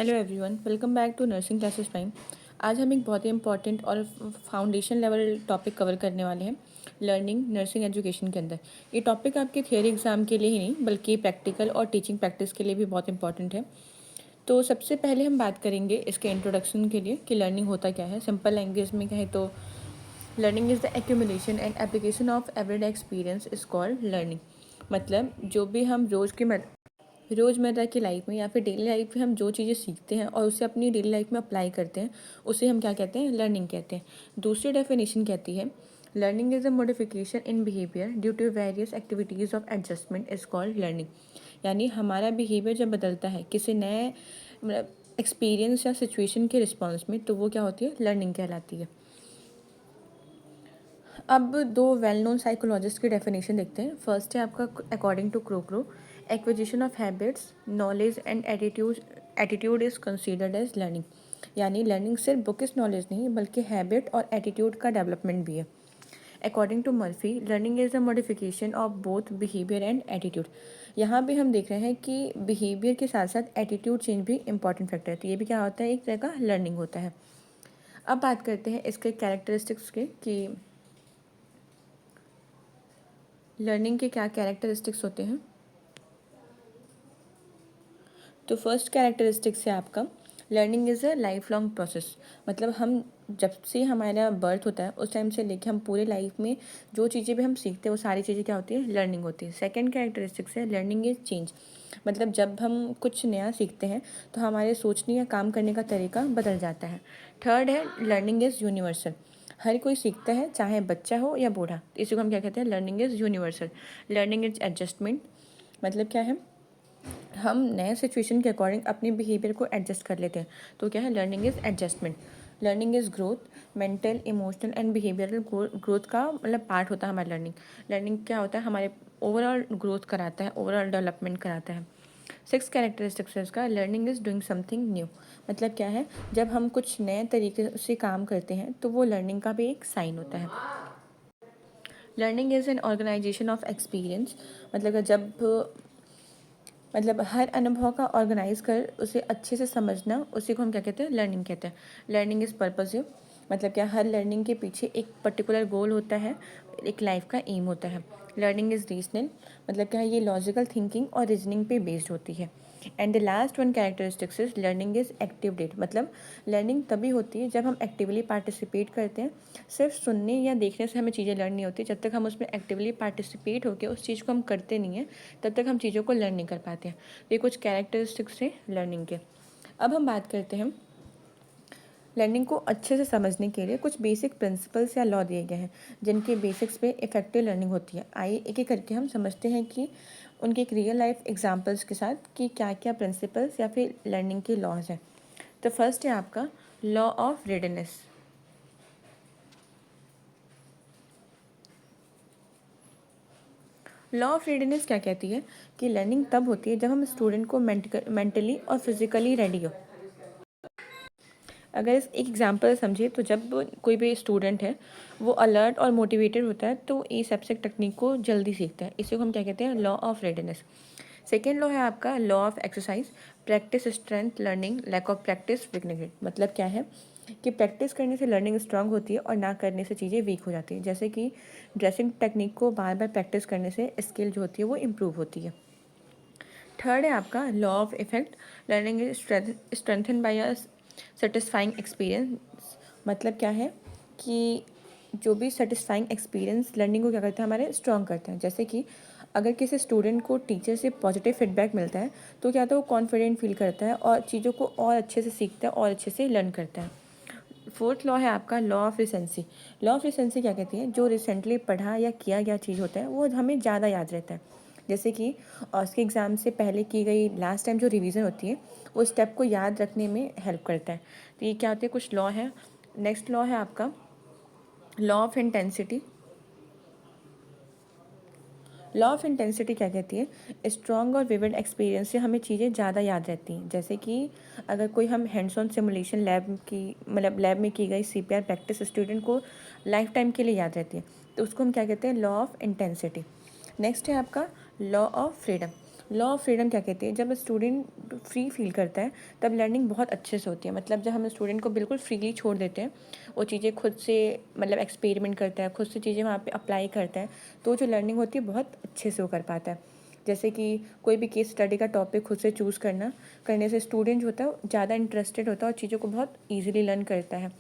Hello everyone, welcome back to nursing classes time. आज हम एक बहुत ही इंपॉर्टेंट और फाउंडेशन लेवल टॉपिक कवर करने वाले हैं, लर्निंग नर्सिंग एजुकेशन के अंदर। ये टॉपिक आपके थियोरी एग्जाम के लिए ही नहीं बल्कि प्रैक्टिकल और टीचिंग प्रैक्टिस के लिए भी बहुत इंपॉर्टेंट है। तो सबसे पहले हम बात करेंगे इसके इंट्रोडक्शन के लिए कि लर्निंग होता क्या है। सिंपल लैंग्वेज में कहें तो learning is the accumulation and application of everyday experience is called learning. मतलब जो भी हम रोज़मर्रा की लाइफ में या फिर डेली लाइफ में हम जो चीज़ें सीखते हैं और उसे अपनी डेली लाइफ में अप्लाई करते हैं, उसे हम क्या कहते हैं, लर्निंग कहते हैं। दूसरी डेफिनेशन कहती है learning is a modification in behaviour due to various activities of adjustment is called learning. यानी हमारा बिहेवियर जब बदलता है किसी नए मतलब एक्सपीरियंस या सिचुएशन के रिस्पॉन्स में, तो वो क्या होती है, लर्निंग कहलाती है। अब दो वेल नोन साइकोलॉजिस्ट की डेफिनेशन देखते हैं। फर्स्ट है आपका according to Crow Crow, acquisition of habits knowledge and attitude is considered as learning. यानी लर्निंग सिर्फ बुकिश नॉलेज नहीं बल्कि हैबिट और एटीट्यूड का डेवलपमेंट भी है। According to Murphy, learning is a modification of both behaviour and attitude. यहाँ भी हम देख रहे हैं कि बिहेवियर के साथ साथ एटीट्यूड चेंज भी इंपॉर्टेंट फैक्टर है। तो ये भी क्या होता है, एक तरह का लर्निंग होता है। अब बात करते हैं इसके कैरेक्टरिस्टिक्स के कि लर्निंग के क्या कैरेक्टरिस्टिक्स होते हैं। तो फर्स्ट कैरेक्टरिस्टिक्स है आपका learning is a life long process. मतलब हम जब से हमारा बर्थ होता है उस टाइम से लेकर हम पूरे लाइफ में जो चीज़ें भी हम सीखते हैं वो सारी चीज़ें क्या होती है, लर्निंग होती है। सेकंड कैरेक्टरिस्टिक्स है लर्निंग इज़ चेंज। मतलब जब हम कुछ नया सीखते हैं तो हमारे सोचने या काम करने का तरीका बदल जाता है। थर्ड है लर्निंग इज़ यूनिवर्सल। हर कोई सीखता है, चाहे बच्चा हो या बूढ़ा। इसी को हम क्या कहते हैं, learning is universal. Learning is adjustment. मतलब क्या है, हम नए सिचुएशन के अकॉर्डिंग अपने बिहेवियर को एडजस्ट कर लेते हैं। तो क्या है, learning is adjustment. Learning is growth. Mental emotional and behavioural growth का मतलब पार्ट होता है हमारा लर्निंग। लर्निंग क्या होता है, हमारे ओवरऑल ग्रोथ कराता है, ओवरऑल डेवलपमेंट कराता है। सिक्स कैरेक्टरिस्टिक्स है इसका, learning is doing something new. मतलब क्या है, जब हम कुछ नए तरीके से काम करते हैं तो वो लर्निंग का भी एक साइन होता है। Learning is an organisation of experience. मतलब जब हर अनुभव का ऑर्गेनाइज कर उसे अच्छे से समझना, उसी को हम क्या कहते हैं, लर्निंग कहते हैं। Learning is purposive. मतलब क्या, हर लर्निंग के पीछे एक पर्टिकुलर गोल होता है, एक लाइफ का एम होता है। Learning is regional. मतलब क्या है, ये लॉजिकल थिंकिंग और रीजनिंग पे बेस्ड होती है। And the last one characteristics is learning is active date. मतलब लर्निंग तभी होती है जब हम एक्टिवली पार्टिसिपेट करते हैं। सिर्फ सुनने या देखने से हमें चीज़ें लर्न नहीं होती। जब तक हम उसमें एक्टिवली पार्टिसिपेट होकर उस चीज़ को हम करते नहीं हैं, तब तक हम चीज़ों को लर्न नहीं कर पाते हैं। तो ये कुछ कैरेक्टरिस्टिक्स हैं लर्निंग के। अब हम बात करते हैं लर्निंग को अच्छे से समझने के लिए कुछ बेसिक प्रिंसिपल्स या लॉ दिए गए हैं जिनके बेसिक्स पे इफेक्टिव लर्निंग होती है। आइए एक एक करके हम समझते हैं कि उनके एक रियल लाइफ एग्जांपल्स के साथ कि क्या क्या प्रिंसिपल्स या फिर लर्निंग के लॉज हैं। तो फर्स्ट है आपका law of readiness. Law of readiness क्या कहती है कि लर्निंग तब होती है जब हम स्टूडेंट को मेंटली और फिजिकली रेडी हो। अगर इस एक एग्जांपल समझिए तो जब कोई भी स्टूडेंट है वो अलर्ट और मोटिवेटेड होता है तो इस एब्स्ट्रैक्ट टेक्निक को जल्दी सीखता है। इसी को हम क्या कहते हैं, law of readiness. Second law है आपका law of exercise. Practice strength learning, lack of practice weakness. मतलब क्या है कि प्रैक्टिस करने से लर्निंग स्ट्रांग होती है और ना करने से चीज़ें वीक हो जाती है। जैसे कि ड्रेसिंग टेक्निक को बार बार प्रैक्टिस करने से स्किल जो होती है वो इम्प्रूव होती है। थर्ड है आपका law of effect. Learning is strengthen by a satisfying experience. मतलब क्या है कि जो भी सेटिस्फाइंग एक्सपीरियंस लर्निंग को क्या करता है, हमारे स्ट्रॉन्ग करता है। जैसे कि अगर किसी स्टूडेंट को टीचर से पॉजिटिव फीडबैक मिलता है तो क्या होता है, वो कॉन्फिडेंट फील करता है और चीज़ों को और अच्छे से सीखता है और अच्छे से लर्न करता है। फोर्थ लॉ है आपका law of recency. Law of recency क्या कहती है, जो रिसेंटली पढ़ा या किया गया चीज़ होता है वो हमें ज़्यादा याद रहता है। जैसे कि उसके एग्ज़ाम से पहले की गई लास्ट टाइम जो रिवीजन होती है वो स्टेप को याद रखने में हेल्प करता है। तो ये क्या होते हैं, कुछ लॉ है। नेक्स्ट लॉ है आपका law of intensity. Law of intensity क्या कहती है, स्ट्रॉन्ग और विविड एक्सपीरियंस से हमें चीज़ें ज़्यादा याद रहती हैं। जैसे कि अगर कोई हम हैंड्स ऑन सिमुलेशन लैब में की गई सीपीआर प्रैक्टिस स्टूडेंट को लाइफ टाइम के लिए याद रहती है। तो उसको हम क्या कहते हैं, लॉ ऑफ इंटेंसिटी। नेक्स्ट है आपका law of freedom. Law of freedom क्या कहते हैं, जब स्टूडेंट फ्री फील करता है तब लर्निंग बहुत अच्छे से होती है। मतलब जब हम स्टूडेंट को बिल्कुल फ्रीली छोड़ देते हैं, वो चीज़ें खुद से मतलब एक्सपेरिमेंट करता है, खुद से चीज़ें वहाँ पे अप्लाई करता है, तो जो लर्निंग होती है बहुत अच्छे से वो कर पाता है। जैसे कि कोई भी केस स्टडी का टॉपिक खुद से चूज़ करने से स्टूडेंट जो होता है ज़्यादा इंटरेस्टेड होता है और चीज़ों को बहुत ईजिली लर्न करता है।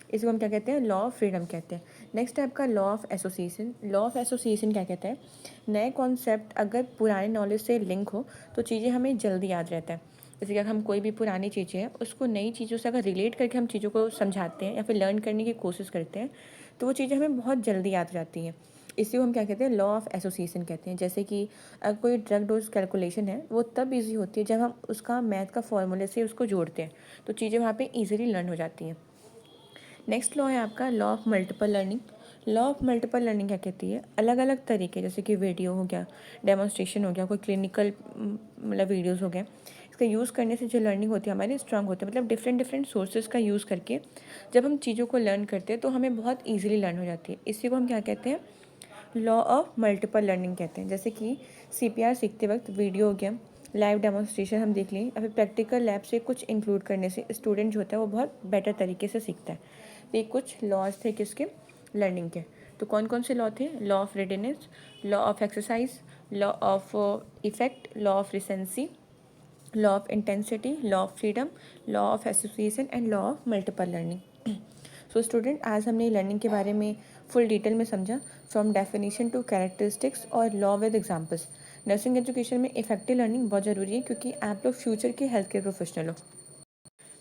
इसको हम क्या कहते हैं, लॉ ऑफ फ्रीडम कहते हैं। नेक्स्ट है आपका law of association. Law of association क्या कहता है, नए कॉन्सेप्ट अगर पुराने नॉलेज से लिंक हो तो चीज़ें हमें जल्दी याद रहता है। जैसे कि अगर हम कोई भी पुरानी चीज़ें हैं उसको नई चीज़ों से अगर रिलेट करके हम चीज़ों को समझाते हैं या फिर लर्न करने की कोशिश करते हैं तो वो चीज़ें हमें बहुत जल्दी याद रहती हैं। इसी को हम क्या कहते हैं, लॉ ऑफ एसोसिएशन कहते हैं। जैसे कि अगर कोई ड्रग डोज कैलकुलेशन है वो तब ईजी होती है जब हम उसका मैथ का फॉर्मूले से उसको जोड़ते हैं, तो चीज़ें वहाँ पे ईजिली लर्न हो जाती हैं। नेक्स्ट लॉ है आपका law of multiple learning. Law of multiple learning क्या कहती है, अलग अलग तरीके जैसे कि वीडियो हो गया, डेमोन्स्ट्रेशन हो गया, कोई क्लिनिकल मतलब वीडियोस हो गए, इसका यूज़ करने से जो लर्निंग होती है हमारी स्ट्रांग होती है। मतलब डिफरेंट डिफरेंट सोर्सेज का यूज़ करके जब हम चीज़ों को लर्न करते हैं तो हमें बहुत ईजिली लर्न हो जाती है। इसी को हम क्या कहते हैं, लॉ ऑफ मल्टीपल लर्निंग कहते हैं। जैसे कि CPR सीखते वक्त वीडियो हो गया, लाइव डेमोन्स्ट्रेशन हम देख लें या फिर प्रैक्टिकल लैब से कुछ इंक्लूड करने से स्टूडेंट जो होता है वो बहुत बेटर तरीके से सीखता है। तो ये कुछ लॉज थे किसके, लर्निंग के। तो कौन कौन से लॉ थे, law of readiness, law of exercise, law of effect, law of recency, law of intensity, law of freedom, law of association and law of multiple learning. So student, आज हमने लर्निंग के बारे में फुल डिटेल में समझा, from definition to characteristics और law with examples. Nursing education में effective learning बहुत ज़रूरी है क्योंकि आप लोग फ्यूचर के हेल्थ केयर प्रोफेशनल हो।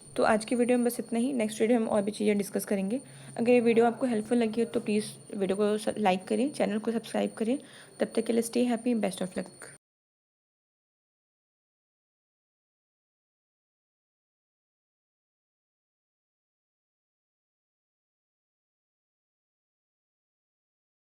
तो आज की वीडियो में बस इतना ही। नेक्स्ट वीडियो हम और भी चीज़ें डिस्कस करेंगे। अगर ये वीडियो आपको हेल्पफुल लगी हो तो प्लीज़ वीडियो को लाइक करें, चैनल को सब्सक्राइब करें। तब तक के लिए stay happy, best of luck.